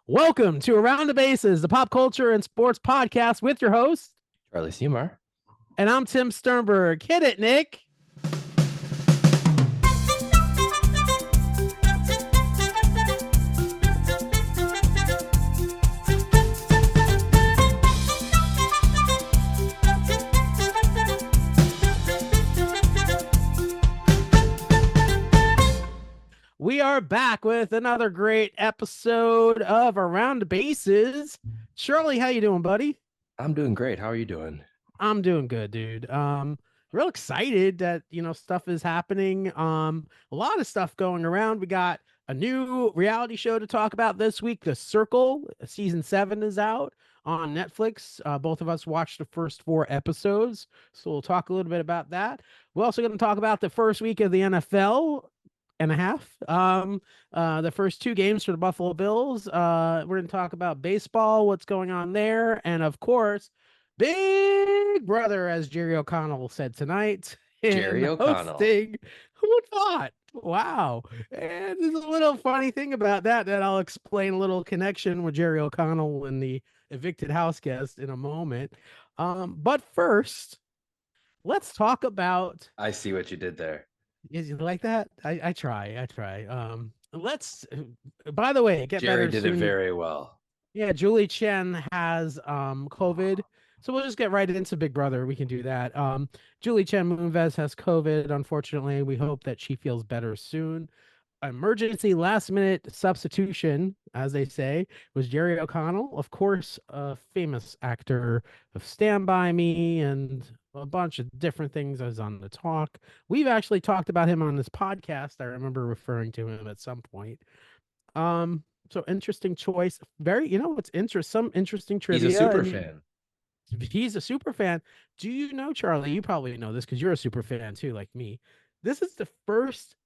Welcome to Around the Bases, the pop culture and sports podcast with your host, Charlie Seymour. and I'm Tim Sternberg. Hit it, Nick. We are back with another great episode of Around the Bases. Charlie, how you doing, buddy? I'm doing great. How are you doing? I'm doing good, dude. Real excited that stuff is happening. A lot of stuff going around. We got a new reality show to talk about this week. The Circle season 7 is out on Netflix. Both of us watched the first 4 episodes, so we'll talk a little bit about that. We're also going to talk about the first week of the NFL and a half. The first 2 games for the Buffalo Bills. We're going to talk about baseball, what's going on there, and of course, Big Brother, as Jerry O'Connell said tonight. Jerry O'Connell. Hosting. Who would thought? Wow. And there's a little funny thing about that I'll explain, a little connection with Jerry O'Connell and the evicted house guest in a moment. But first, let's talk about. I see what you did there. Is you like that? I try. Let's. By the way, get Jerry better did soon. it very well. Yeah, Julie Chen has COVID. So we'll just get right into Big Brother. We can do that. Julie Chen Moonves has COVID, unfortunately. We hope that she feels better soon. Emergency last minute substitution, as they say, was Jerry O'Connell, of course, a famous actor of Stand By Me and a bunch of different things as on the talk. We've actually talked about him on this podcast. I remember referring to him at some point. So interesting choice. Very, what's some interesting trivia. He's a super fan. He's a super fan. Do you know, Charlie? You probably know this because you're a super fan too, like me. This is the first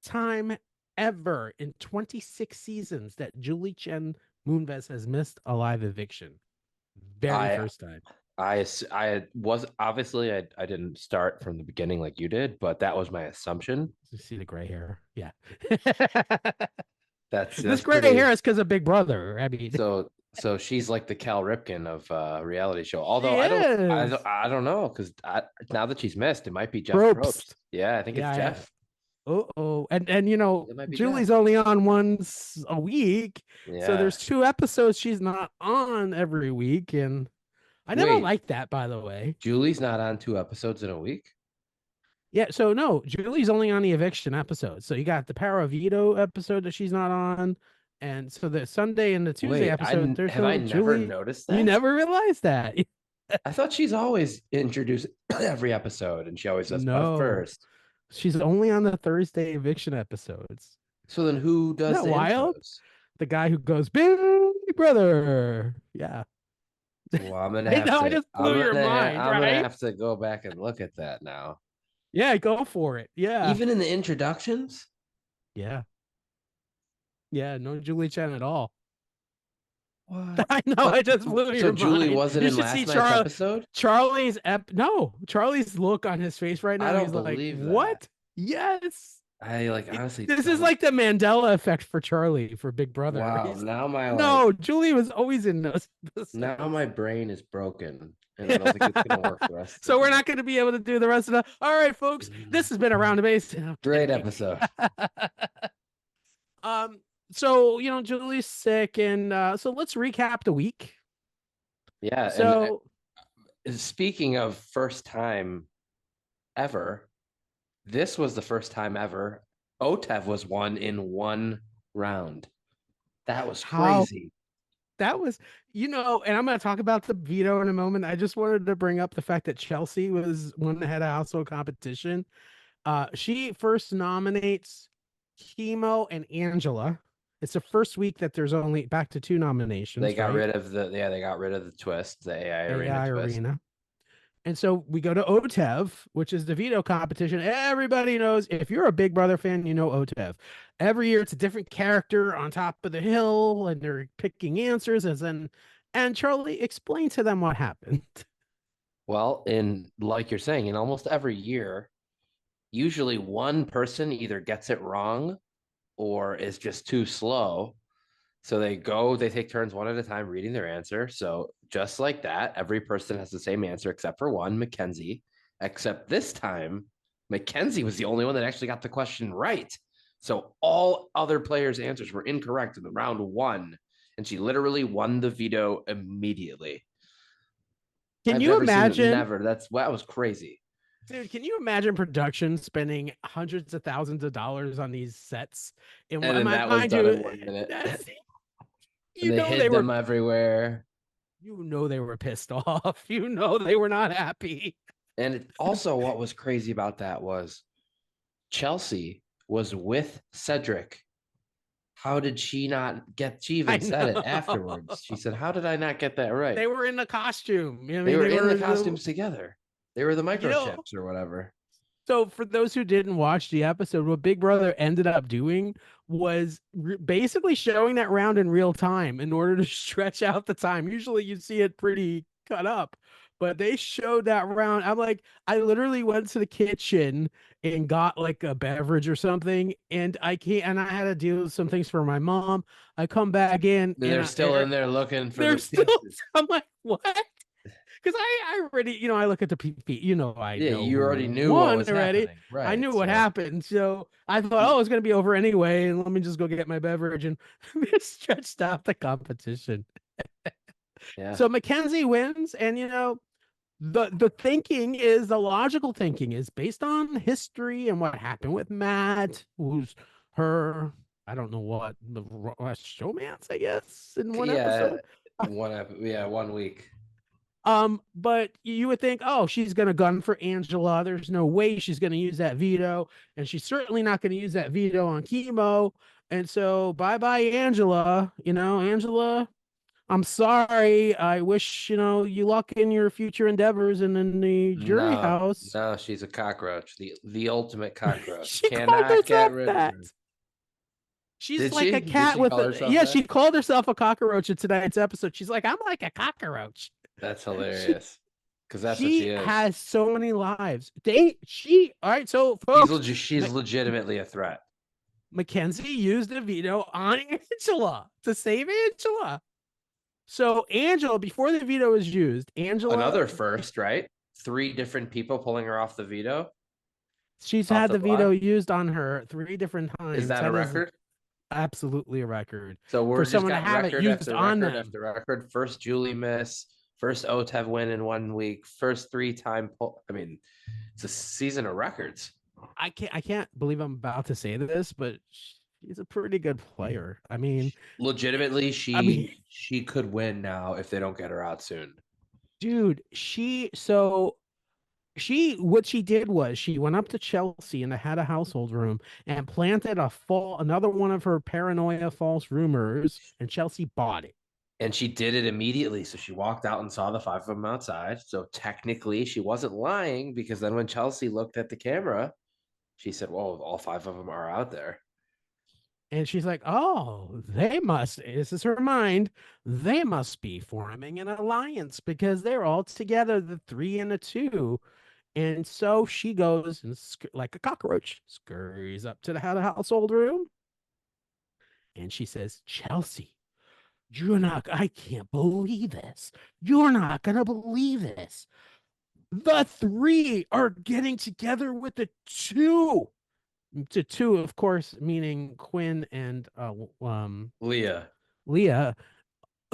time ever in 26 seasons that Julie Chen Moonves has missed a live eviction. First time. I was obviously I didn't start from the beginning like you did, but that was my assumption. You see the gray hair, yeah. That's this gray hair is because of Big Brother. I mean, so she's like the Cal Ripken of reality show. Although I don't know, because now that she's missed, it might be Jeff Probst. Yeah, I think it's Jeff. Oh, and Julie's Jeff. Only on once a week, so there's 2 episodes she's not on every week, and I never liked that. By the way, Julie's not on 2 episodes in a week. Yeah, so no, Julie's only on the eviction episode. So you got the Power of Veto episode that she's not on, and so the Sunday and the Tuesday episode. Have I never noticed that? You never realized that? I thought she's always introduced every episode, and she always does first. She's only on the Thursday eviction episodes. So then, who does the wild? Intros? The guy who goes Big Brother. Yeah. Well, I'm gonna have to. I just blew your mind. I'm gonna have to go back and look at that now. Yeah, go for it. Yeah. Even in the introductions? Yeah. Yeah, no Julie Chen at all. What? I know, I just blew your mind. So Julie wasn't in last night's episode? Charlie's look on his face right now. I don't He's believe like, that. What? Yes. I honestly. This is like the Mandela effect for Charlie for Big Brother. Wow. Now no, Julie was always in those episodes. Now my brain is broken. And I don't think it's gonna work for us. So we're not going to be able to do the rest of the. All right, folks. This has been Around the Base. Great episode. So Julie's sick, and so let's recap the week. Yeah. So, speaking of first time ever, this was the first time ever OTEV was won in 1 round. That was crazy. That was, and I'm going to talk about the veto in a moment. I just wanted to bring up the fact that Chelsea was one that had a household competition. She first nominates Chemo and Angela. It's the first week that there's only back to 2 nominations. They got rid of the twist, the AI arena. And so we go to OTEV, which is the veto competition. Everybody knows, if you're a Big Brother fan, you know OTEV. Every year it's a different character on top of the hill, and they're picking answers. And Charlie, explain to them what happened. Well, like you're saying, in almost every year, usually one person either gets it wrong or is just too slow. So they take turns one at a time reading their answer. So just like that, every person has the same answer except for one, Mackenzie. Except this time, Mackenzie was the only one that actually got the question right. So all other players' answers were incorrect in the round one, and she literally won the veto immediately. Can I've you never seen imagine, never. That was crazy. dude? Can you imagine production spending hundreds of thousands of dollars on these sets? And And then that was mind done you, in 1 minute. that's And you they know they hid were them everywhere. they were pissed off. You know they were not happy. And also, what was crazy about that was Chelsea was with Cedric. How did she not get? She I even said it know. afterwards. She said, "How did I not get that right?" They were in the costume. I They mean, were they in the were the costumes together. They were the you know. microchips or whatever. So for those who didn't watch the episode, what Big Brother ended up doing was basically showing that round in real time in order to stretch out the time. Usually you see it pretty cut up, but they showed that round. I'm like, I literally went to the kitchen and got like a beverage or something, and I can't, and I had to do some things for my mom. I come back in And and they're still in there looking for they're the still, pieces. I'm like, what? Because I already, I look at the PP, I Yeah, know you already who knew what won was already. happening, I right? knew what So, happened. So I thought, oh, it's going to be over anyway. And let me just go get my beverage and stretched out the competition. yeah, So Mackenzie wins. And, the thinking is the logical thinking is based on history and what happened with Matt, who's her, I don't know what, the showmance, I guess, in one yeah, episode. 1 week. But you would think, oh, she's gonna gun for Angela. There's no way she's gonna use that veto, and she's certainly not gonna use that veto on chemo. And so, bye bye, Angela. Angela, I'm sorry. I wish you luck in your future endeavors and in the jury No, house. no, she's a cockroach, the ultimate cockroach. She called Cannot get herself rid of that. her. She's Did like she? a Did cat she with call a herself yeah. that? She called herself a cockroach in tonight's episode. She's like, I'm like a cockroach. That's She hilarious. Because that's what she She is. has so many lives. All right, so folks, She's legitimately a threat. Mackenzie used a veto on Angela to save Angela. So Angela, before the veto was used, Angela, Another first, right? Three different people pulling her off the veto, she's off had the the veto block. used on her 3 different Is times. that a That is record? absolutely a record So for we're just someone to got have it record used after on record them. after record. First Julie miss, first OTEV win in 1 week, first 3-time pull. I mean, it's a season of records. I can't believe I'm about to say this, but she's a pretty good player. Legitimately, I mean, she could win now if they don't get her out soon. dude, what she did was she went up to Chelsea and had a household room and planted another one of her paranoia false rumors, and Chelsea bought it. And she did it immediately. So she walked out and saw the five of them outside. So technically, she wasn't lying because then when Chelsea looked at the camera, she said, "Well, all five of them are out there." And she's like, oh, this is her mind, they must be forming an alliance because they're all together, the three and the two. And so she goes and like a cockroach, scurries up to the household room. And she says, Chelsea, I can't believe this. You're not going to believe this. The three are getting together with the two. To two, of course, meaning Quinn and Leah, Leah.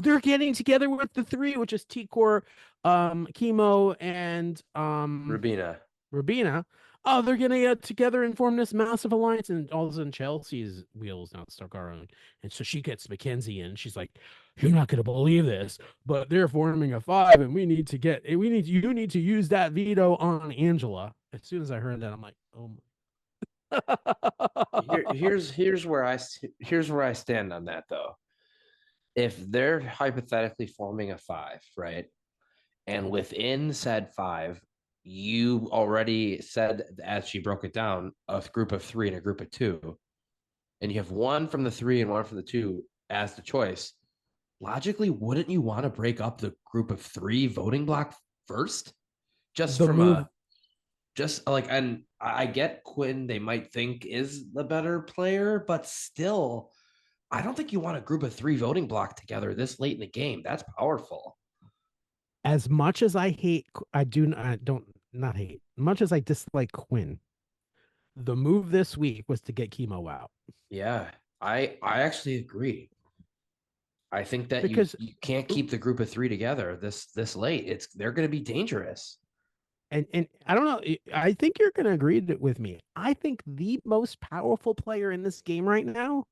They're getting together with the three, which is T-Core, Chemo, and Rubina. Rabina. Oh, they're gonna get together and form this massive alliance, and all of a sudden Chelsea's wheels now start going, and so she gets Mackenzie in. She's like, "You're not gonna believe this, but they're forming a five, and you need to use that veto on Angela." As soon as I heard that, I'm like, "Oh my!" Here's where I stand on that though. If they're hypothetically forming a five, right? And within said five, you already said, as she broke it down, a group of three and a group of two, and you have one from the three and one from the two as the choice. Logically, wouldn't you want to break up the group of three voting block first? Just The from move, a just like, and I get Quinn, they might think is the better player, but still, I don't think you want a group of 3 voting block together this late in the game. That's powerful. As much as I hate, I don't not hate, much as I dislike Quinn, the move this week was to get Chemo out Yeah, I actually agree. I think that you because, you can't keep the group of 3 together this late. They're going to be dangerous. and I don't know, I think you're going to agree with me. I think the most powerful player in this game right now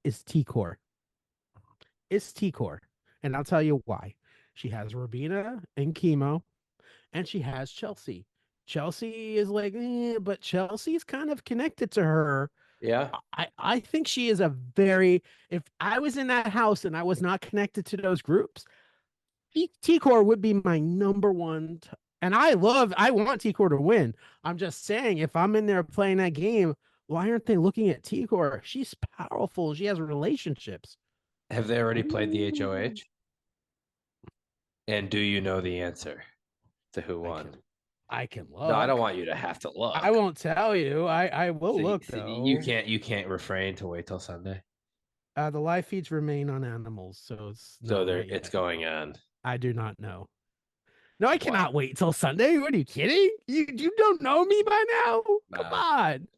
is T-Core. It's T-Core. And I'll tell you why. She has Robina and Chemo, and she has Chelsea. Chelsea is like, but Chelsea's kind of connected to her. Yeah. I think she is a very, if I was in that house and I was not connected to those groups, T-Core would be my number one. And I want T-Core to win. I'm just saying, if I'm in there playing that game, why aren't they looking at T-Core? She's powerful. She has relationships. Have they already played the Ooh. HOH? And do you know the answer to who I won? can I can No, I don't look. want you to have to I look. won't tell you. I will look See, you though. can't refrain to wait till Sunday. The live feeds remain on animals, so it's So no, there, not it's yet. going on. I do not know. No, I What? cannot wait till Sunday. What are you kidding? You don't know me by now? Come Nah. on.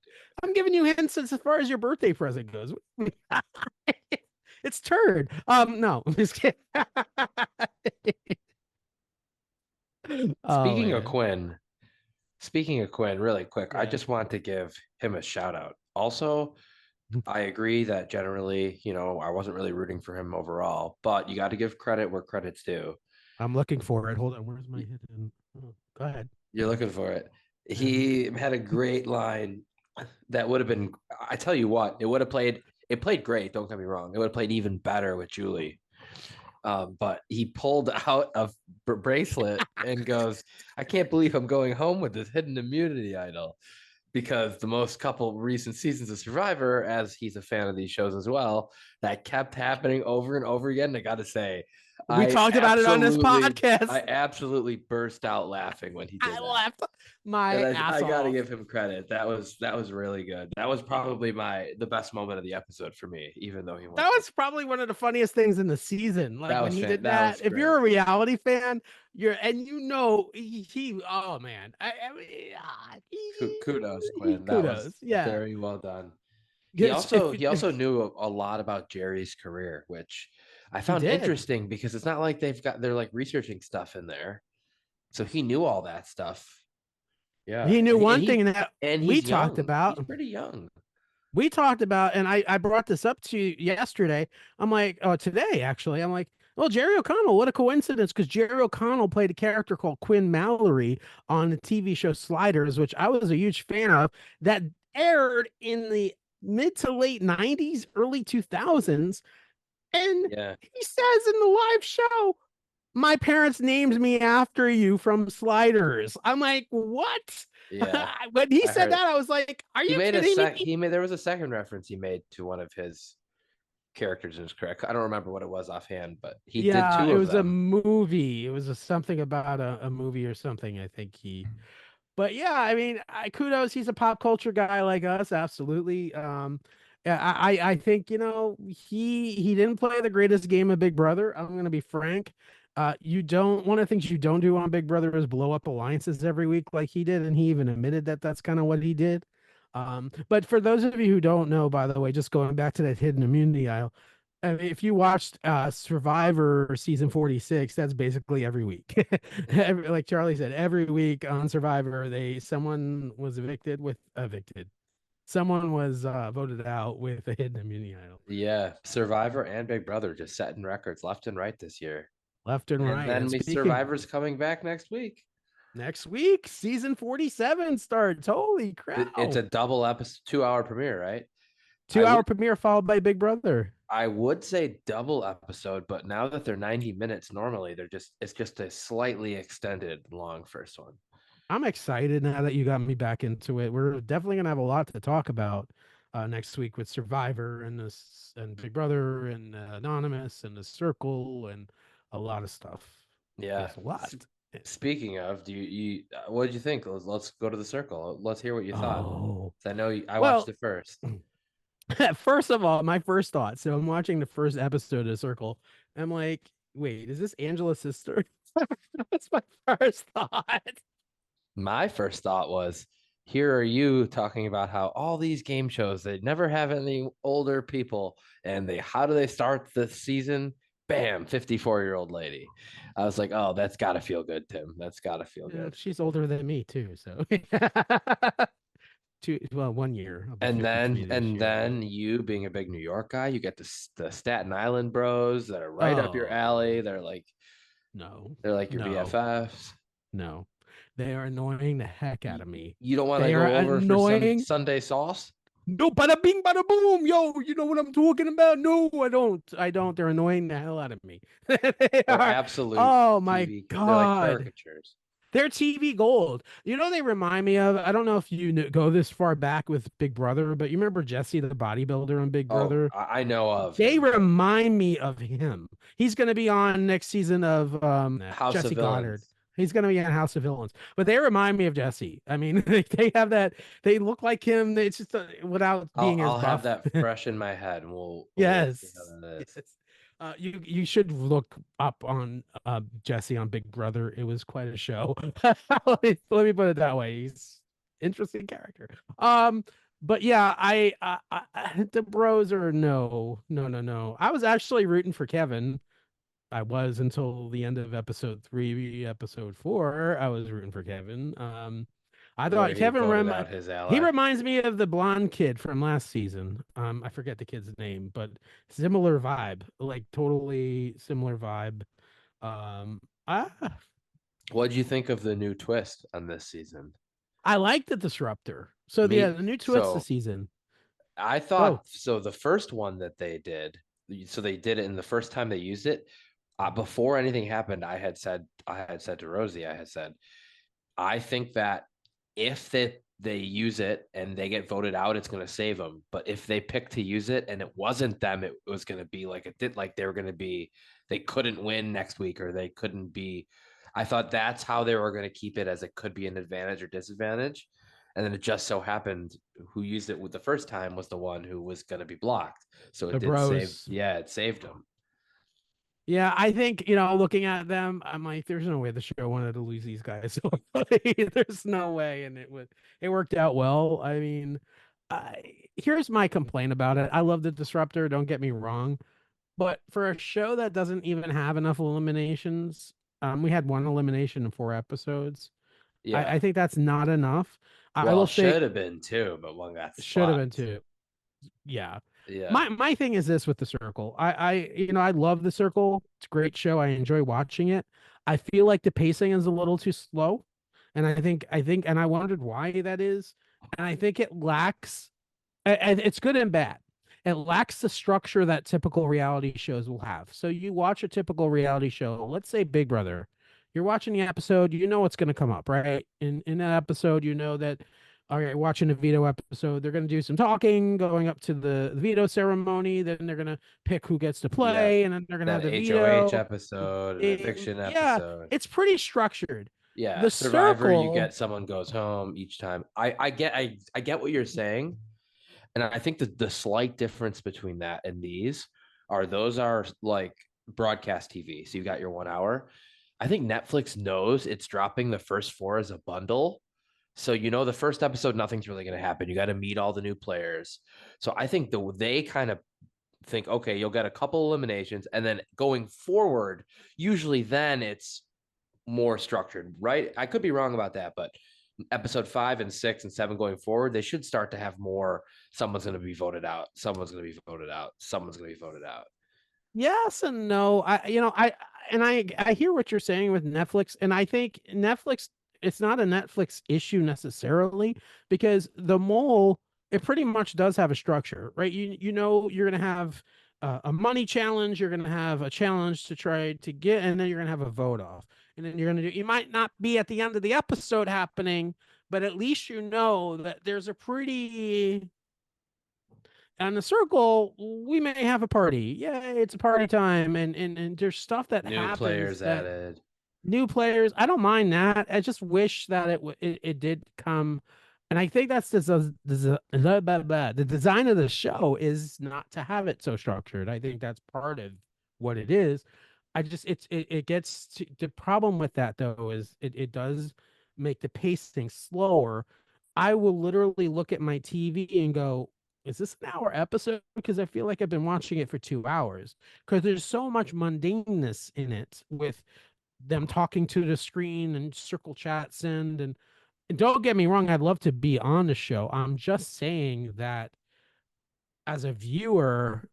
I'm giving you hints as far as your birthday present goes. It's turd. No, I'm just kidding. Oh Speaking of man. Quinn, Speaking of Quinn, really quick, I Yeah. just want to give him a shout out. Also, I agree that generally, I wasn't really rooting for him overall, but you got to give credit where credit's due. I'm looking for it. Hold on. Where's my hidden? Oh, go ahead. You're looking for it. Uh-huh. He had a great line that would have been, I tell you what, it played great. Don't get me wrong. It would have played even better with Julie. But he pulled out a bracelet and goes, I can't believe I'm going home with this hidden immunity idol. Because the most couple recent seasons of Survivor, as he's a fan of these shows as well, that kept happening over and over again. I got to say, We I talked about it on this absolutely, I podcast. absolutely burst out laughing when he I did that. laughed my And ass I got to off. give him credit. That was really good. That was probably the best moment of the episode for me, even though he went That home. was probably one of the funniest things in the season. Like when he did That that. was If you're great. a reality fan, oh man, Kudos, Quinn. That was kudos. Yeah. very well done. He Yes, also he also knew a lot about Jerry's career, which I he found did. interesting because it's not like they're like researching stuff in there. So he knew all that stuff. Yeah, He knew and one he thing that and we he's talked young. He's about. pretty young. We talked about, and I brought this up to you yesterday. I'm like, oh, today actually. I'm like, well, Jerry O'Connell, what a coincidence, because Jerry O'Connell played a character called Quinn Mallory on the TV show Sliders, which I was a huge fan of, that aired in the mid to late 90s, early 2000s. And Yeah, he says in the live show, my parents named me after you from Sliders. I'm like, what? yeah. When he I said heard that, I was like, are he you made a kidding sec. me? He made there was a second reference he made to one of his characters in his career. I don't remember what it was offhand, but he did Yeah, two it of was a them. movie. It was something about a movie or something. I think but yeah, I mean, kudos. He's a pop culture guy like us. Absolutely. Yeah, I think, he didn't play the greatest game of Big Brother. I'm going to be frank. You don't, one of the things you don't do on Big Brother is blow up alliances every week like he did. And he even admitted that that's kind of what he did. But for those of you who don't know, by the way, just going back to that hidden immunity aisle, I mean, if you watched Survivor season 46, that's basically every week. Like Charlie said, every week on Survivor, someone was evicted. Someone was voted out with a hidden immunity idol. Yeah, Survivor and Big Brother just setting records left and right this year. Left and And right. then And we speaking, Survivor's coming back next week. next week, season 47 starts. Holy It's a cow. double episode, 2 hour premiere, right? I 2 hour would premiere followed by Big Brother. I would say double episode, but now that they're 90 minutes normally, it's just a slightly extended long first one. I'm excited now that you got me back into it. We're definitely gonna have a lot to talk about next week with Survivor and this and Big Brother and Anonymous and the Circle and a lot of stuff. Yeah. Yes, a lot. Speaking of, do you what did you think? Let's go to the circle. Let's hear what you thought. Oh, I know I watched well, it first. First of all, my first thought. So I'm watching the first episode of Circle. I'm like, wait, is this Angela's sister? That's my first thought. My first thought was, here are you talking about how all these game shows, they never have any older people. And they, how do they start the season? Bam, 54-year-old lady. I was like, oh, that's got to feel good, Tim. That's got to feel Yeah, good. she's older than me too, so well, 1 year. I'll be And 53 then, this and year. then you being a big New York guy, you get the Staten Island bros that are right up your alley. Oh, no, They're like your no, BFFs. no. They are annoying the heck out You, of me. you don't want to They are go over for some annoying. Sunday sauce? No, bada bing, bada boom. Yo, you know what I'm talking about? No, I don't. I don't. They're annoying the hell out of me. They They're are. absolute Oh my TV. They're like God. caricatures. They're TV gold. You know, they remind me of, I don't know if you go this far back with Big Brother, but you remember Jesse, the bodybuilder on Big Oh, Brother? I know of They him. remind me of him. He's going to be on next season of House of Jesse Goddard. Villains. He's going to be on House of Villains. But they remind me of Jesse. I mean, they have that. They look like him. It's just without I'll being as I'll have buff. that fresh in my head, and we'll see how Yes. that is. Yes. You should look up on Jesse on Big Brother. It was quite a show. Let me put it that way. He's interesting character. But yeah, the bros are no, no, no, no. I was actually rooting for Kevin. I was until the end of episode 3, episode 4. I was rooting for Kevin. I Where thought he voted out his he ally. reminds me of the blonde kid from last season. I forget the kid's name, but similar vibe, like totally similar vibe. I What did you think of the new twist on this season? I like the disruptor. So yeah, Me, the new twist this so season. I Oh, thought so. The first one that they did, so they did it, and the first time they used it, before anything happened, I had said to Rosie, I had said, I think that if they use it and they get voted out, it's going to save them. But if they pick to use it and it wasn't them, it was going to be like it did, like they were going to be, they couldn't win next week or they couldn't be. I thought that's how they were going to keep it, as it could be an advantage or disadvantage. And then it just so happened who used it with the first time was the one who was going to be blocked. So it the did save. bros. Yeah, it saved them. Yeah, I think, looking at them, I'm like, there's no way the show wanted to lose these guys. There's no way. And it worked out well. I mean, here's my complaint about it. I love the Disruptor, don't get me wrong. But for a show that doesn't even have enough eliminations, we had one elimination in 4 episodes. I Yeah. think that's not enough. I Well, will say should have been too, but one got should have been swapped. two. Yeah. Yeah. My thing is this with the Circle. I love the Circle. It's a great show. I enjoy watching it. I feel like the pacing is a little too slow. And I think and I wondered why that is. And I think it lacks and it's good and bad. It lacks the structure that typical reality shows will have. So you watch a typical reality show, let's say Big Brother. You're watching the episode, you know what's going to come up, right? In that episode, you know that all right, watching a veto episode, they're going to do some talking, going up to the veto ceremony, then they're going to pick who gets to Yeah. play, and then they're going to have Then the HOH veto. episode, an eviction Yeah, episode. it's pretty structured. Yeah. The Survivor, you Circle, get someone goes home each time. I get what you're saying. And I think that the slight difference between that and these are those are like broadcast TV. So you got your 1 hour. I think Netflix knows it's dropping the first four as a bundle. So the first episode, nothing's really going to happen. You got to meet all the new players. So I think they kind of think, okay, you'll get a couple eliminations, and then going forward, usually then it's more structured, right? I could be wrong about that, but episode 5 and 6 and 7 going forward, they should start to have more. Someone's going to be voted out. Someone's going to be voted out. Someone's going to be voted out. yes and no. I hear what you're saying with Netflix, and I think Netflix, it's not a Netflix issue necessarily because the mole, it pretty much does have a structure, right? You're gonna have a money challenge, you're gonna have a challenge to try to get, and then you're gonna have a vote off, and then you're gonna do. You might not be at the end of the episode happening, but at least you know that there's a pretty on the Circle, we may have a party. Yeah, it's a party time, and there's stuff that New happens players that added. new players. I don't mind that. I just wish that it did come. And I think that's the design of the show is not to have it so structured. I think that's part of what it is. I just it gets to, the problem with that though is it does make the pacing slower. I will literally look at my TV and go, is this an hour episode? Because I feel like I've been watching it for 2 hours. Because there's so much mundaneness in it with them talking to the screen and circle chat send and don't get me wrong, I'd love to be on the show. I'm just saying that as a viewer,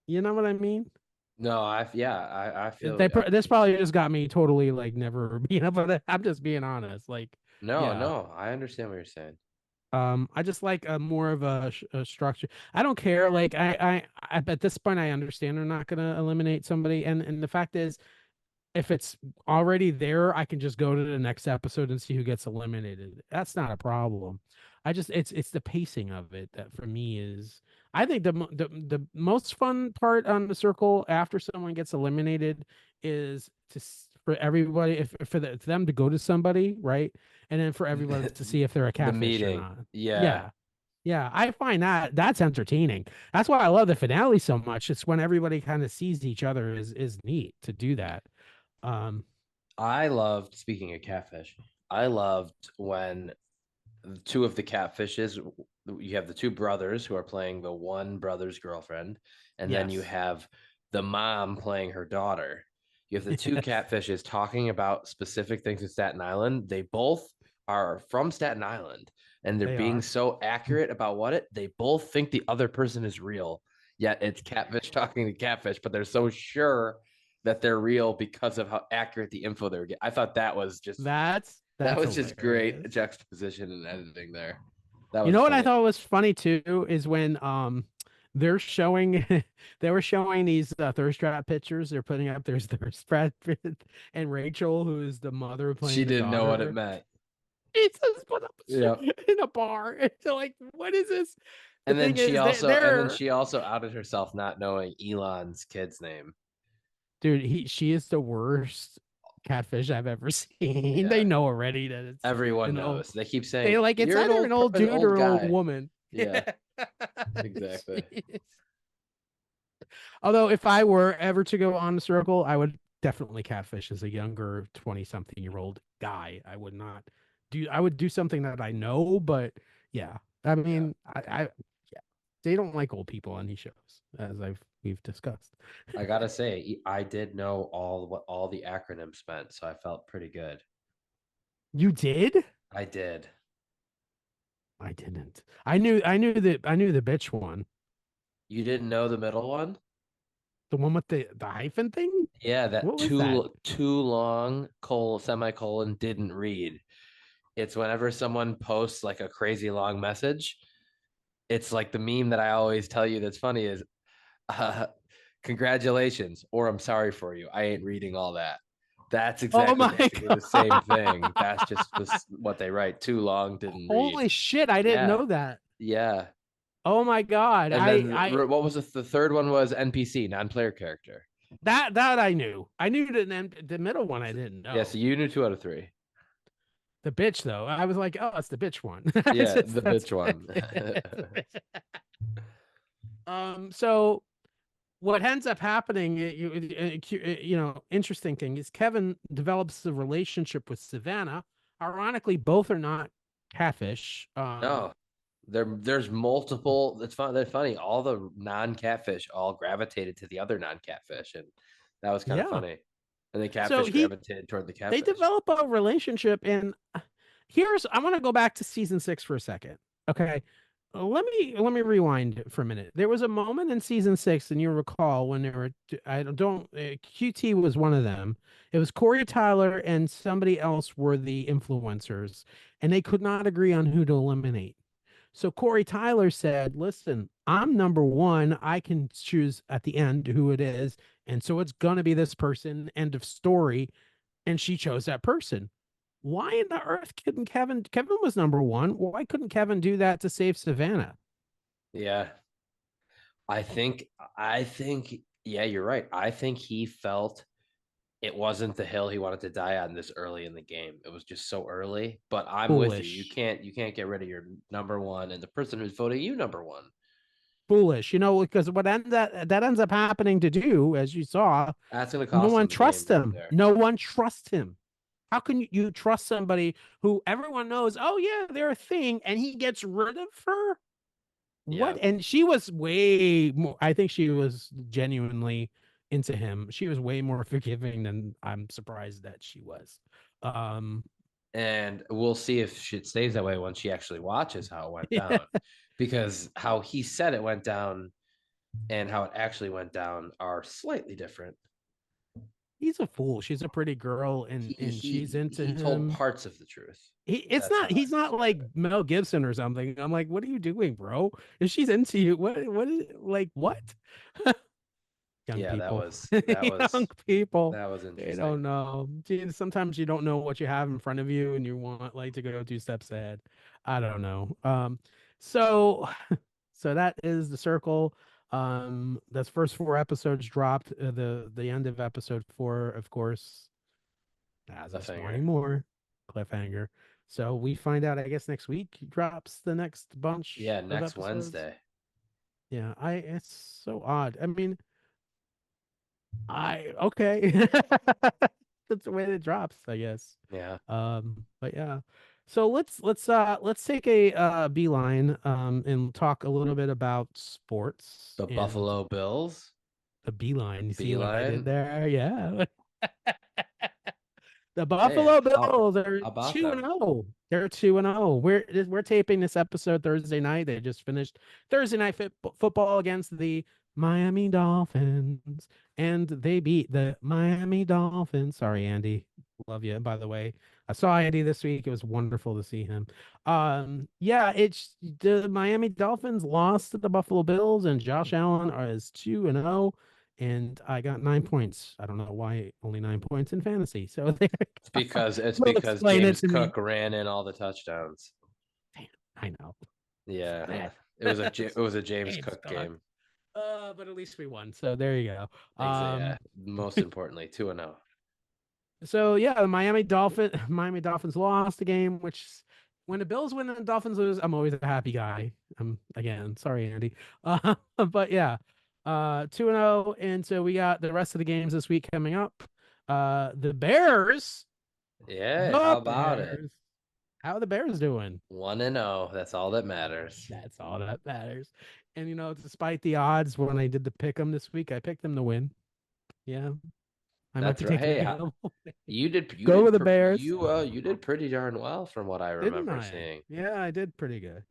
you know what I mean? No, I feel This probably just got me totally like never being up on it. I'm just being honest. Like, no, yeah. no, I understand what you're saying. I just like a more of a structure. I don't care. Like, I at this point, I understand they're not gonna eliminate somebody, and the fact is, if it's already there, I can just go to the next episode and see who gets eliminated. That's not a problem. I just it's the pacing of it that for me is I think the most fun part on the circle after someone gets eliminated is for everybody if for them to go to somebody, right? And then for everybody to see if they're a The catfish or meeting. not. Yeah. Yeah. Yeah, I find that's entertaining. That's why I love the finale so much. It's when everybody kind of sees each other is neat to do that. Um, I loved, speaking of catfish, I loved when two of the catfishes, you have the two brothers who are playing the one brother's girlfriend, and then you yes. have the mom playing her daughter. You have the two Yes, catfishes talking about specific things in Staten Island. They both are from Staten Island, and they're they being are. so accurate about what it, they both think the other person is real. Yet it's catfish talking to catfish, but they're so sure that they're real because of how accurate the info they're getting. I thought that That's was just great hilarious. juxtaposition and editing there. That You was know what I funny. thought was funny too is when they're showing they were showing these thirst trap pictures. They're putting up there's Brad Pitt and Rachel, who is the mother She playing the didn't know what it daughter. meant. It's just put up Yeah. in a bar. It's like, what is this? The And then thing is, they're she also outed herself not knowing Elon's kid's name. dude, she is the worst catfish I've ever seen. They Yeah. know already that it's Everyone an old. knows. They keep They saying, like it's "You're either an old an dude or old an old guy." woman. Yeah, Yeah. exactly. Jeez. Although if I were ever to go on the circle, I would definitely catfish as a younger 20-something-year-old guy. I would do something that I know, but yeah. I Yeah. mean, yeah. They don't like old people on these shows, as we've discussed. I gotta say, I did know all what all the acronyms meant, so I felt pretty good. You did? I did. I didn't. I knew the bitch one. You didn't know the middle one? The one with the hyphen thing? Yeah, that What was that? too long semicolon didn't read. It's whenever someone posts like a crazy long message, it's like the meme that I always tell you that's funny is uh, congratulations or I'm sorry for you. I ain't reading all that. That's Oh exactly my basically the same thing. That's god. just what they write. Too long, didn't read. Holy shit, I didn't Yeah. know that. Yeah. Oh my god. And then I what was the third one was NPC, non-player character. that I knew. I knew the middle one I didn't Yeah, so know. you knew 2 out of 3. The bitch though. I was like, "Oh, it's the bitch one." Yeah, the That's bitch one. so what ends up happening, interesting thing is Kevin develops a relationship with Savannah. Ironically, both are not catfish. No, there's multiple. It's fun. That's funny. All the non-catfish all gravitated to the other non-catfish, and that was kind of Yeah. funny. And the So catfish gravitated toward the they catfish. develop a relationship, and I want to go back to season 6 for a second. Okay. Let me rewind for a minute. There was a moment in season 6, and you'll recall when there were I don't QT was one of them. It was Corey Tyler and somebody else were the influencers, and they could not agree on who to eliminate. So Corey Tyler said, "Listen, I'm number one. I can choose at the end who it is, and so it's gonna be this person. End of story." And she chose that person. Why in the earth couldn't Kevin was number one. Why couldn't Kevin do that to save Savannah? Yeah, I think, yeah, you're right. I think he felt it wasn't the hill he wanted to die on this early in the game. It was just so early. But I'm with you. You Foolish. can't you can't get rid of your number one and the person who's voting you number one. Foolish, because that ends up happening to do, as you saw, That's going to no cost one him the game trusts right him. there. No one trusts him. How can you trust somebody who everyone knows, oh yeah, they're a thing, and he gets rid of her? What? Yeah. And she was way more, I think she was genuinely into him. She was way more forgiving than I'm surprised that she was. Um, And we'll see if shit stays that way when she actually watches how it went yeah, down. Because how he said it went down and how it actually went down are slightly different. he's a fool. She's a pretty girl, He and she's into he told him. parts of the truth. It's That's how not. I He's not like describe it. Mel Gibson or something. I'm like, what are you doing, bro? If she's into you, what is like what? Young Yeah, people, that young was people, that was they interesting. don't know. Sometimes you don't know what you have in front of you, and you want like to go 2 steps ahead. I don't know. So so that is the circle. That's first 4 episodes dropped. The end of episode 4, of course, has us Cliffhanger. wanting more. Cliffhanger. So we find out, I guess, next week drops the next bunch Yeah, of next episodes. Wednesday. Yeah, it's so odd. I mean, I okay. That's the way it drops, I guess. Yeah. But yeah. So let's take a beeline and talk a little bit about sports The and Buffalo Bills. the beeline. You see what I did Beeline. there? Yeah. The Hey, Buffalo how Bills are about 2 and them? 0. They're 2 and 0. We're taping this episode Thursday night. They just finished Thursday night football against the Miami Dolphins, and they beat the Miami Dolphins. Sorry, Andy. Love you. By the way, I saw Andy this week. It was wonderful to see him. Yeah, it's the Miami Dolphins lost to the Buffalo Bills, and Josh Allen is 2 and 0. And I got 9 points. I don't know why only 9 points in fantasy. So there you go. It's Well, because explain it James to me. Cook ran in all the touchdowns. Damn, I know. Yeah, Man. it was a James James Cook Cook. game. But at least we won. So there you go. Yeah, most importantly, 2-0. So yeah, the Miami Dolphins lost the game, which when the Bills win and the Dolphins lose, I'm always a happy guy. Again, sorry, Andy. But yeah, 2 and 0, and so we got the rest of the games this week coming up. The Bears, Yeah, how the about it? Bears. How are the Bears doing? 1-0. That's all that matters. That's all that matters. And despite the odds, when I did the pick 'em this week, I picked them to win. Yeah, I might That's be right. taking a Hey, gamble. you Go with did the Bears, you did pretty darn well from what I didn't remember I? seeing. Yeah, I did pretty good.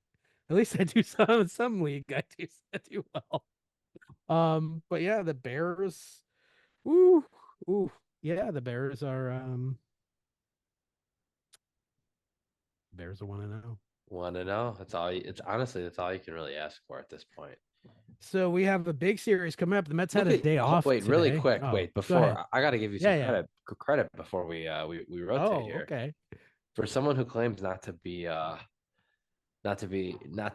At least I do some league. I do well. But yeah, the Bears. Ooh, ooh, yeah, the Bears are 1-0. 1-0. That's all. It's honestly that's all you can really ask for at this point. So we have a big series coming up. The Mets had Look a at day off wait, really today. quick. Oh, Wait, go before ahead. I got to give you some Yeah, yeah. credit before we rotate Oh, here. okay. For someone who claims not to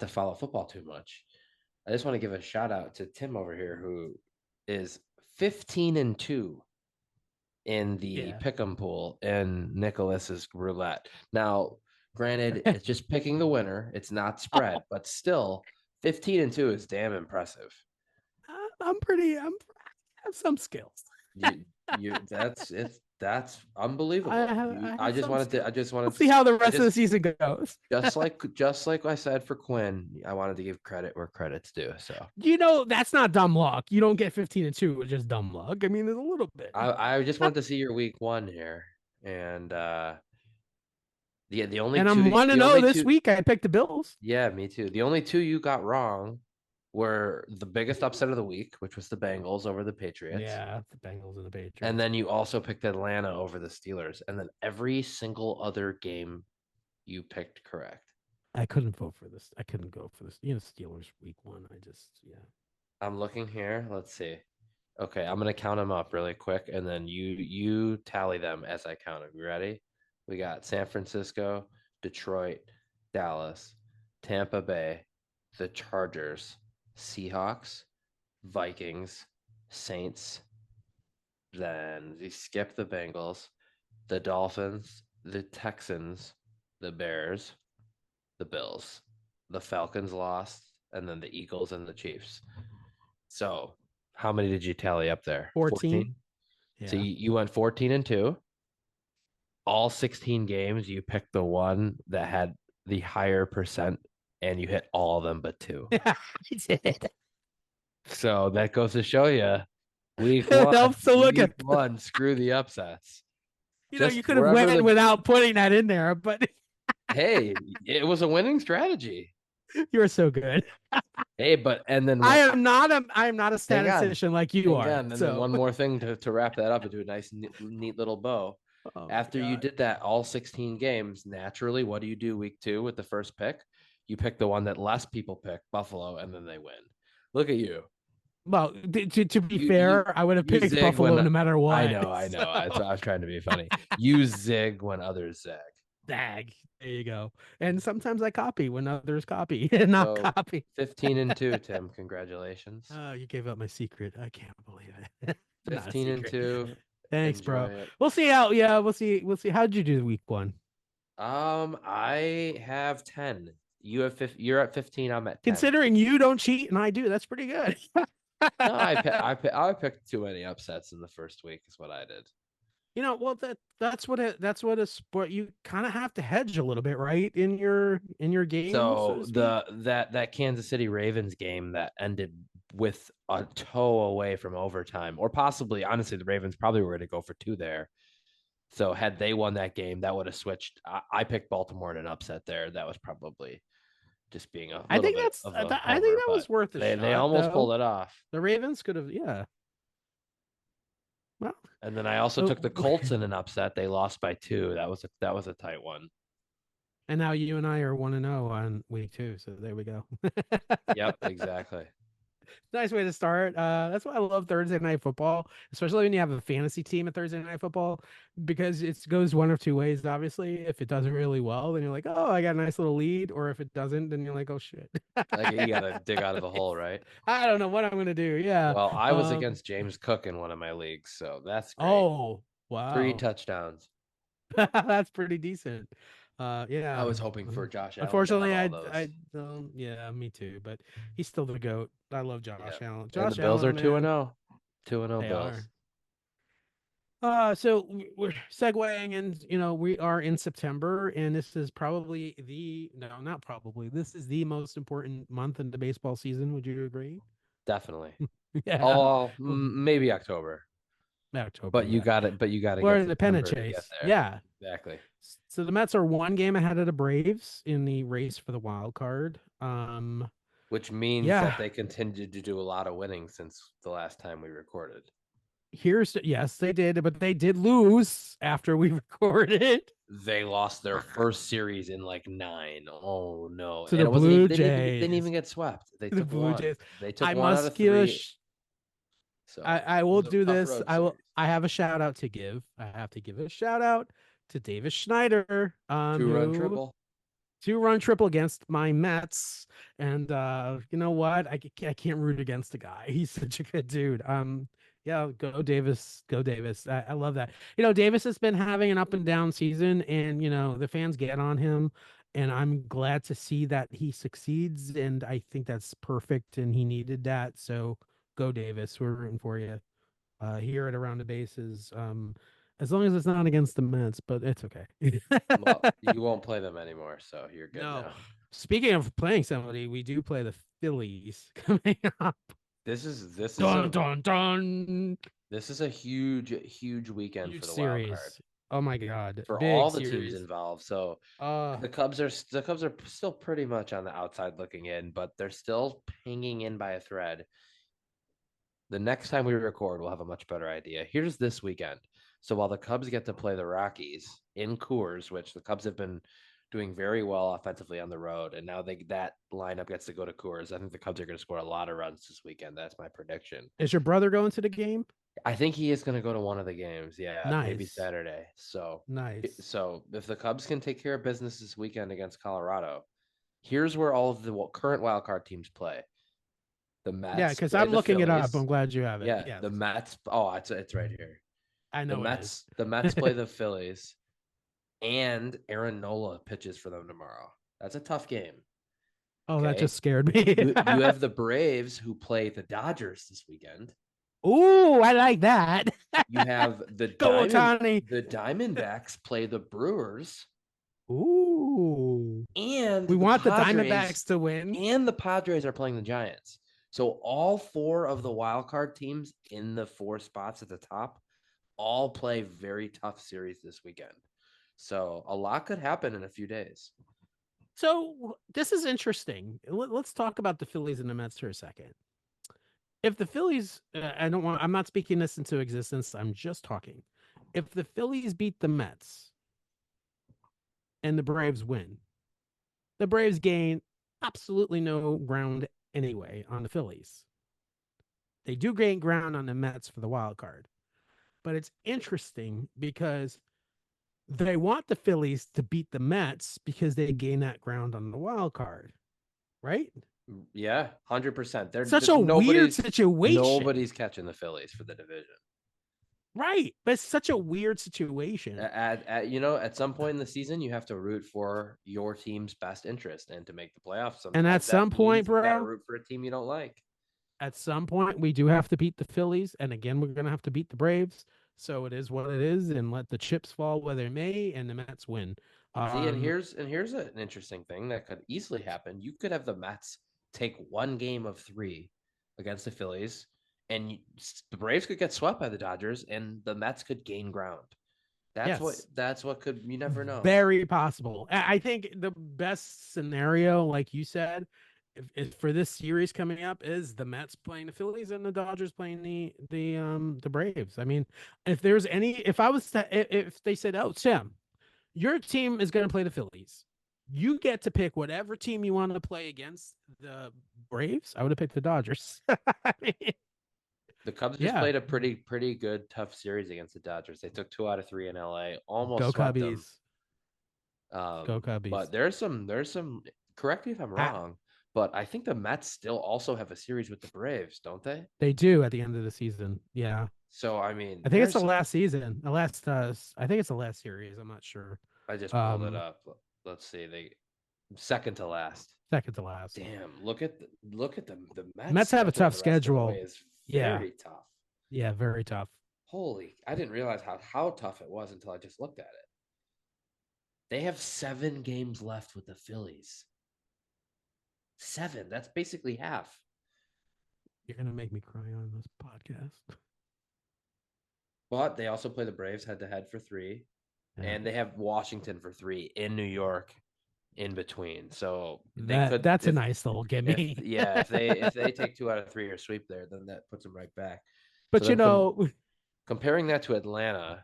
follow football too much. I just want to give a shout out to Tim over here who is 15-2 in the Yeah. pick'em pool and Nicholas's roulette. Now, granted, it's just picking the winner. It's not spread, but still 15-2 is damn impressive. I have some skills. You that's unbelievable. I You have some I skills. just We'll wanted see to how the I rest of the season goes. just like I said for Quinn, I wanted to give credit where credit's due. So That's not dumb luck. You don't get 15-2 with just dumb luck. I mean, there's a little bit. I just wanted to see your week one here. And And I'm 1 and the 0 only this two week. I picked the Bills. yeah, me too. The only two you got wrong were the biggest upset of the week, which was the Bengals over the Patriots. Yeah, the Bengals and the And Patriots. then you also picked Atlanta over the Steelers. And then every single other game you picked correct. I couldn't vote for this. I couldn't go for this. Steelers week 1. Yeah. I'm looking here. Let's see. Okay, I'm gonna count them up really quick, and then you tally them as I count them. You ready? We got San Francisco, Detroit, Dallas, Tampa Bay, the Chargers, Seahawks, Vikings, Saints, Then you skip the Bengals, the Dolphins, the Texans, the Bears, the Bills, the Falcons lost, and then the Eagles and the Chiefs. So, how many did you tally up there? 14. 14. So Yeah. you went 14-2. All 16 games, you picked the one that had the higher percent, and you hit all of them but two. I did. So that goes to show you, week It one, helps to look week at, one, screw the upsets. you Just could have wherever went the without putting that in there, but hey, it was a winning strategy. you're so good. Hey, but and then what? I am not a Hang on, statistician like you hang are. on, and then So, one more thing to wrap that up into a nice, neat little bow. oh my After you God. did that, all 16 games, naturally, what do you do week two with the first pick? You pick the one that less people pick, Buffalo, and then they win. Look at you. Well, to be You you fair, I would have you picked zig Buffalo when no matter I what. know, I know. I So, was trying to be funny. You zig when others zag. dag. There you go. And sometimes I copy when others copy and not So copy. 15-2, Tim. Congratulations. Oh, you gave up my secret. I can't believe it. Not a Fifteen and secret. two. Thanks, Enjoy bro. it. We'll see how. Yeah, we'll see. We'll see. How'd you do week one? I have 10. You're at 15. I'm at 10. Considering you don't cheat and I do, that's pretty good. No, I picked too many upsets in the first week. Is what I did. Well, that's what a sport, you kind of have to hedge a little bit, right? In your game, so to So speak. that Kansas City Ravens game that ended with a toe away from overtime, or possibly, honestly, the Ravens probably were going to go for two there. So had they won that game, that would have switched. I picked Baltimore in an upset there. That was probably just being a I little think bit of a I think homer, that but was worth a they shot, almost though. pulled it off. The Ravens could have, yeah. Well, And then I also took the oh, Colts in an upset. They lost by two. That was a tight one. and now you and I are 1-0 on week two, so there we go. Yep, exactly. Nice way to start. That's why I love Thursday night football, especially when you have a fantasy team at Thursday night football, because it goes one of two ways. Obviously, if it does really well, then you're like, oh, I got a nice little lead, or if it doesn't, then you're like, oh shit. Like you got to dig out of the hole, right? I don't know what I'm gonna do. Yeah. Well, I was Um. against James Cook in one of my leagues, so that's great. Oh, Three wow. touchdowns. That's pretty decent. I Yeah. was hoping for Josh Allen to have Unfortunately, all those. I don't. Yeah, me too. But he's still the goat. I love Josh Yep. Allen. And the Josh Bills are Allen, 2 and man, 0. 2 and 0 they Bills. are. So we're segueing, and we are in September, and this is probably the no, not probably. This is the most important month in the baseball season. Would you agree? Definitely. Yeah. Oh, maybe October. October, But you yeah. got it. But you got to We're get in the pennant September to get chase. there. Yeah. Exactly. So the Mets are one game ahead of the Braves in the race for the wild card. Which means that Yeah. they continued to do a lot of winning since the last time we recorded. Yes, they did, but they did lose after we recorded They lost their first series in like 9. Oh no. to And the it wasn't Blue even they didn't Jays. even get swept. They The took Blue one. Jays. They took I one out must of give a 3. So I it will was a do tough this. road series. I have a shout out to give. I have to give a shout out to Davis Schneider, 2-run who triple. 2-run triple against my Mets. And you know what? I can't root against the guy. He's such a good dude. Yeah, go Davis. Go Davis. I love that. Davis has been having an up and down season, and the fans get on him. And I'm glad to see that he succeeds. And I think that's perfect. And he needed that. So go Davis. We're rooting for you here at Around the Bases. As long as it's not against the Mets, but it's okay. Well, you won't play them anymore, so you're good No. now. Speaking of playing somebody, we do play the Phillies coming up. This is Dun a dun dun. huge weekend Huge for the wild card series. Oh my God. for Big all the teams series. involved. So Uh the Cubs are still pretty much on the outside looking in, but they're still hanging in by a thread. The next time we record, we'll have a much better idea. Here's this weekend. So while the Cubs get to play the Rockies in Coors, which the Cubs have been doing very well offensively on the road, and now that lineup gets to go to Coors. I think the Cubs are going to score a lot of runs this weekend. That's my prediction. is your brother going to the game? I think he is going to go to one of the games. Yeah, maybe Nice. Saturday. So, Nice. so if the Cubs can take care of business this weekend against Colorado, here's where all of the current wild card teams play. The Yeah, Mets because play I'm the looking it up. Phillies. I'm glad you have it. Yeah, Yes. the Mets. Oh, it's right here. I The know it is. Mets play the Phillies, and Aaron Nola pitches for them tomorrow. That's a tough game. Oh, that Okay. just scared me. You have the Braves who play the Dodgers this weekend. Ooh, I like that. You have Go Otani. the Diamondbacks play the Brewers, Ooh. and We want the Diamondbacks to win. The Padres are playing the Giants. So all four of the wild card teams in the four spots at the top all play very tough series this weekend. So a lot could happen in a few days. So this is interesting. Let's talk about the Phillies and the Mets for a second. If the Phillies, I'm not speaking this into existence. I'm just talking. If the Phillies beat the Mets and the Braves win, the Braves gain absolutely no ground anyway on the Phillies. They do gain ground on the Mets for the wild card. But it's interesting because they want the Phillies to beat the Mets because they gain that ground on the wild card, right? Yeah, 100%. Such a weird situation. Nobody's catching the Phillies for the division. Right. But it's such a weird situation. At some point in the season, you have to root for your team's best interest, and to make the playoffs, And at sometimes some that means point, you got to bro, root for a team you don't like. at some point we do have to beat the Phillies. And again, we're gonna have to beat the Braves. So it is what it is, and let the chips fall where they may, and the Mets win. See, and here's an interesting thing that could easily happen. You could have the Mets take one game of three against the Phillies, and the Braves could get swept by the Dodgers, and the Mets could gain ground. Yes. That's what could, you never know. Very possible. I think the best scenario, like you said, if for this series coming up, is the Mets playing the Phillies and the Dodgers playing the Braves. I mean, if I was to, if they said, "Oh, Sam, your team is going to play the Phillies. You get to pick whatever team you want to play against the Braves," I would have picked the Dodgers. I mean, The Cubs just yeah, played a pretty good tough series against the Dodgers. They took 2 out of 3 in LA, almost go swept them. Cubbies, go But Cubbies. there's some. Correct me if I'm Ah, wrong, but I think the Mets still also have a series with the Braves, don't they? they do at the end of the season. Yeah. So I mean, I think it's the last season. The last I think it's the last series. I'm not sure. I just pulled it Um up. Let's see, they second to last. Second to last. Damn, look at the Mets Mets have a schedule tough the rest of the way schedule. is Yeah. very tough. Yeah, very tough. Holy, I didn't realize how tough it was until I just looked at it. They have 7 games left with the Phillies. 7. That's basically half. You're gonna make me cry on this podcast. But they also play the Braves head to head for 3, Yeah. and they have Washington for 3 in New York in between. So they That could, that's a nice little gimme. if they take 2 out of 3 or sweep there, then that puts them right back. So But then comparing that to Atlanta,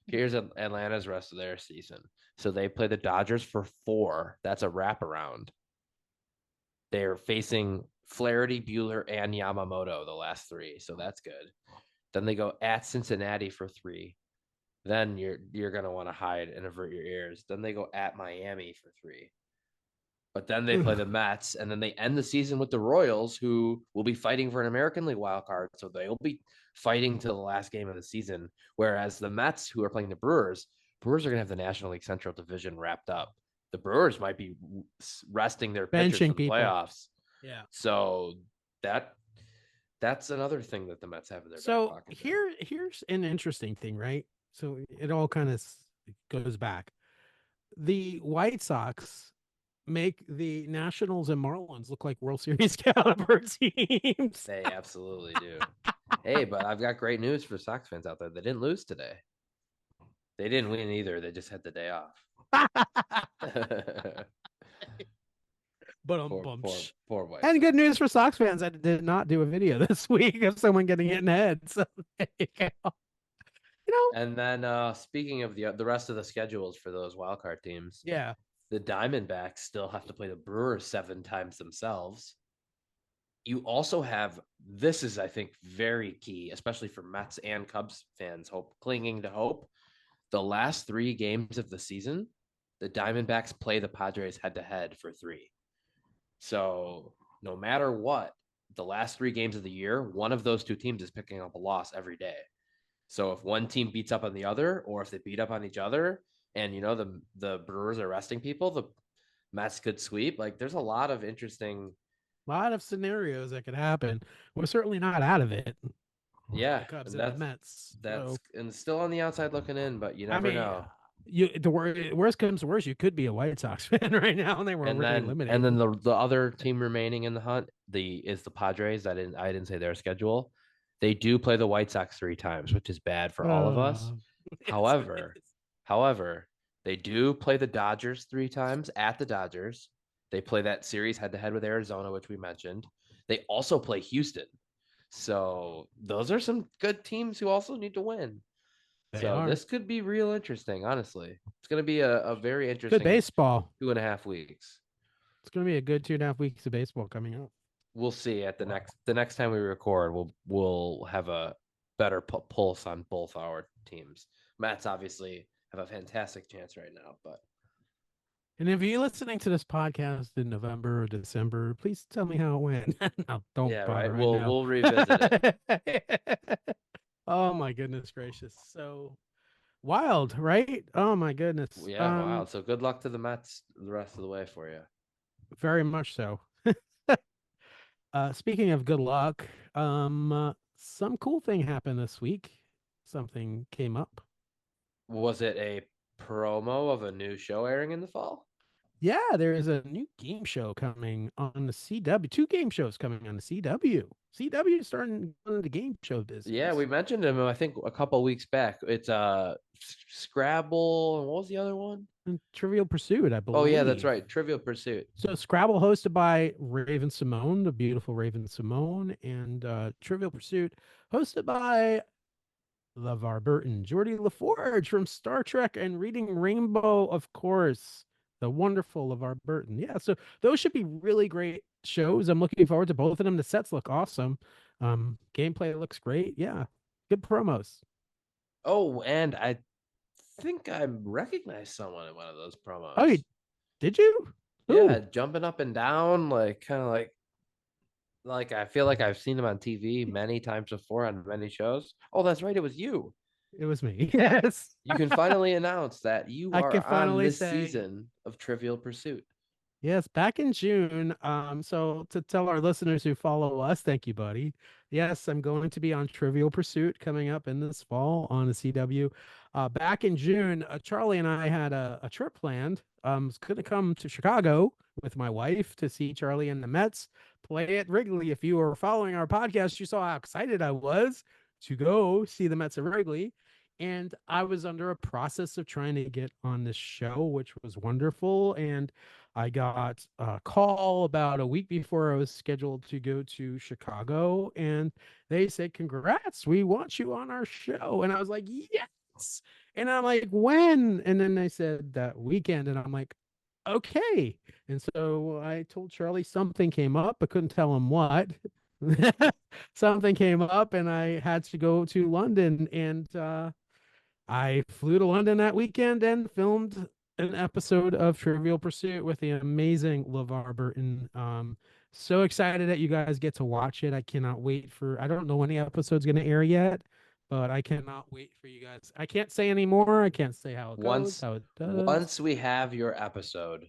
here's Atlanta's rest of their season. So they play the Dodgers for 4. That's a wraparound. They're facing Flaherty, Bueller, and Yamamoto the last 3, so that's good. Then they go at Cincinnati for 3. Then you're gonna want to hide and avert your ears. Then they go at Miami for 3. But then they play the Mets, and then they end the season with the Royals, who will be fighting for an American League wild card. So they'll be fighting to the last game of the season. Whereas the Mets, who are playing the Brewers are going to have the National League Central Division wrapped up. The Brewers might be resting their pitchers benching for the people. playoffs. Yeah. So that's another thing that the Mets have in their back pocket. Here's an interesting thing, right? So it all kind of goes back. The White Sox make the Nationals and Marlins look like World Series caliber teams. They absolutely do. Hey, but I've got great news for Sox fans out there. They didn't lose today. They didn't win either. They just had the day off. But poor White and Sox. good news for Sox fans. I did not do a video this week of someone getting hit in the head. So there you go. And then speaking of the rest of the schedules for those wildcard teams, Yeah. the Diamondbacks still have to play the Brewers 7 times themselves. You also have, this is, I think, very key, especially for Mets and Cubs fans, clinging to hope. The last 3 games of the season, the Diamondbacks play the Padres head to head for 3. So no matter what, the last 3 games of the year, one of those 2 teams is picking up a loss every day. So if one team beats up on the other, or if they beat up on each other, and the Brewers are resting people, the Mets could sweep. Like there's a lot of interesting. A lot of scenarios that could happen. We're certainly not out of it. The Yeah, Cubs and and the that's Mets. that's So and still on the outside looking in, but you I never mean, know. worst comes to worst, you could be a White Sox fan right now, and they were And already then eliminated. the other team remaining in the hunt is the Padres. I didn't say their schedule. They do play the White Sox 3 times, which is bad for all of us. Uh, yes, it However, is. however, they do play the Dodgers 3 times at the Dodgers. They play that series head to head with Arizona, which we mentioned. They also play Houston. So those are some good teams who also need to win. They So are this could be real interesting, honestly. It's going to be a very good interesting baseball. 2.5 weeks. It's going to be a good 2.5 weeks of baseball coming up. We'll see at the next time we record. We'll have a better pulse on both our teams. Mets obviously have a fantastic chance right now, but And if you're listening to this podcast in November or December, please tell me how it went. No, don't yeah, right. bother right We'll now. we'll revisit it. Oh my goodness gracious. So wild, right? Oh my goodness. Yeah, wow. So good luck to the Mets the rest of the way for you. Very much so. Speaking of good luck, some cool thing happened this week. Something came up. Was it a promo of a new show airing in the fall? Yeah, there is a new game show coming on the CW. Two game shows coming on the CW. CW is starting into the game show Yeah, we business. mentioned him, I think, a couple weeks back. It's Scrabble, and what was the other one? And Trivial Pursuit, I Oh yeah, that's believe. right. Trivial Pursuit. So Scrabble hosted by Raven Simone, the beautiful Raven Simone, and Trivial Pursuit hosted by LeVar Burton, Geordie LaForge from Star Trek and Reading Rainbow, of course, the wonderful LeVar Burton. Yeah, so those should be really great shows. I'm looking forward to both of them. The sets look awesome. Gameplay looks great. Yeah, good promos. Oh, and I think I recognized someone in one of those Oh, promos. did you? Yeah, Who? jumping up and down, like kind of like I feel like I've seen him on TV many times before on many shows. Oh, that's right, it was you. It was me. Yes. You can finally announce that you I are can on finally this say season of Trivial Pursuit. yes, back in June. So to tell our listeners who follow us, thank you, buddy. Yes, I'm going to be on Trivial Pursuit coming up in this fall on the CW. Back in June, Charlie and I had a trip planned. I was going to come to Chicago with my wife to see Charlie and the Mets play at Wrigley. If you were following our podcast, you saw how excited I was to go see the Mets at Wrigley. And I was under a process of trying to get on this show, which was wonderful. And I got a call about a week before I was scheduled to go to Chicago, and they said, "Congrats, we want you on our show." And I was like, "Yes." And I'm like, "When?" And then they said that weekend, and I'm like, "Okay." And so I told Charlie something came up, but couldn't tell him what. Something came up, and I had to go to London, and I flew to London that weekend and filmed an episode of Trivial Pursuit with the amazing LeVar Burton. So excited that you guys get to watch it. I cannot wait for, I don't know when the episode's going to air yet, but I cannot wait for you guys. I can't say anymore. I can't say how it goes, Once how it does. once we have your episode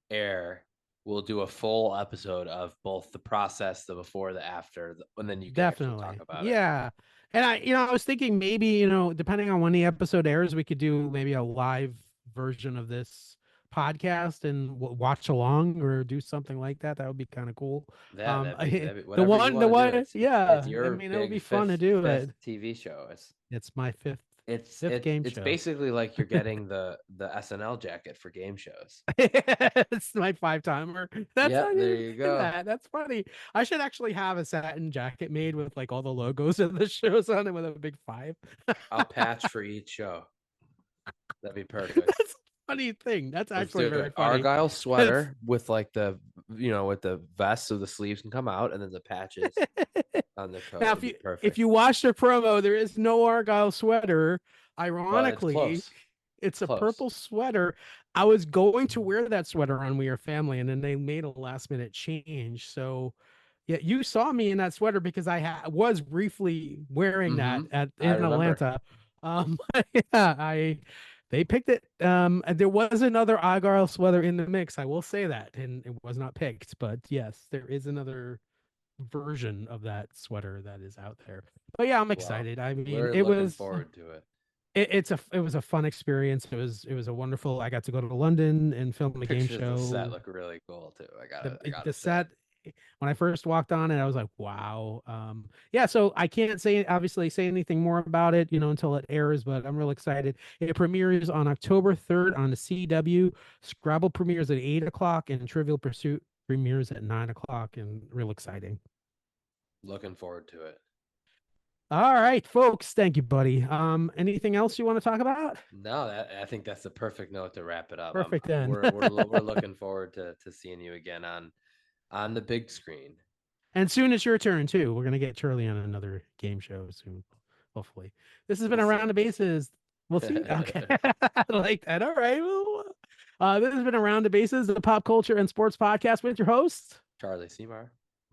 air, we'll do a full episode of both the process, the before, the after, and then you can actually talk Definitely. about it. Yeah. And I was thinking maybe, depending on when the episode airs, we could do maybe a live version of this podcast and watch along or do something like that. That would be kind of cool. Yeah, that'd be The whatever you one, want to do. yeah. It's I your mean, it would big be fun to fifth do fifth it. TV show. It's my fifth It's fifth it's game it's show. basically like you're getting the SNL jacket for game shows. It's my 5 timer. That's Yep, not there even you saying go. that. That's funny. I should actually have a satin jacket made with like all the logos of the shows on it with a big five. I'll patch for each show. That'd be perfect. That's a funny thing. That's Let's actually do very it. funny. Argyle That's sweater with like with the vest so the sleeves can come out and then the patches on the coat. now It'd be if perfect. you watch the promo, there is no Argyle sweater. But it's Ironically, close. it's a Close. purple sweater. I was going to wear that sweater on We Are Family, and then they made a last minute change. So Yeah, you saw me in that sweater because was briefly wearing that Mm-hmm. at I in remember. Atlanta. Um, yeah, they picked it. And there was another Argyle sweater in the mix. I will say that, and it was not picked. But yes, there is another version of that sweater that is out there. But yeah, I'm Well, excited. I mean, we're it looking was forward to it. it was a fun experience. It was a wonderful. I got to go to London and film a game Pictures of the set show. look really cool too. I The gotta say. set when I first walked on it, I was like, wow. Yeah, so I can't say anything more about it, until it airs, but I'm real excited. It premieres on October 3rd on the CW. Scrabble premieres at 8 o'clock, and Trivial Pursuit premieres at 9 o'clock, and real exciting. Looking forward to it. All right, folks. Thank you, buddy. Anything else you want to talk about? No, I think that's the perfect note to wrap it up. Perfect then. We're looking forward to seeing you again on the big screen. And soon it's your turn too. We're gonna get Charlie on another game show soon, hopefully. This has been We'll Around see. the Bases. We'll see. Okay, I like that. All right. Well, this has been Around the Bases, the pop culture and sports podcast with your host, Charlie Seymour.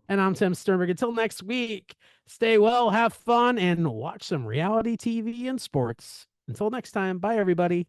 and I'm Tim Sternberg. Until next week, stay well, have fun, and watch some reality TV and sports. Until next time, bye everybody.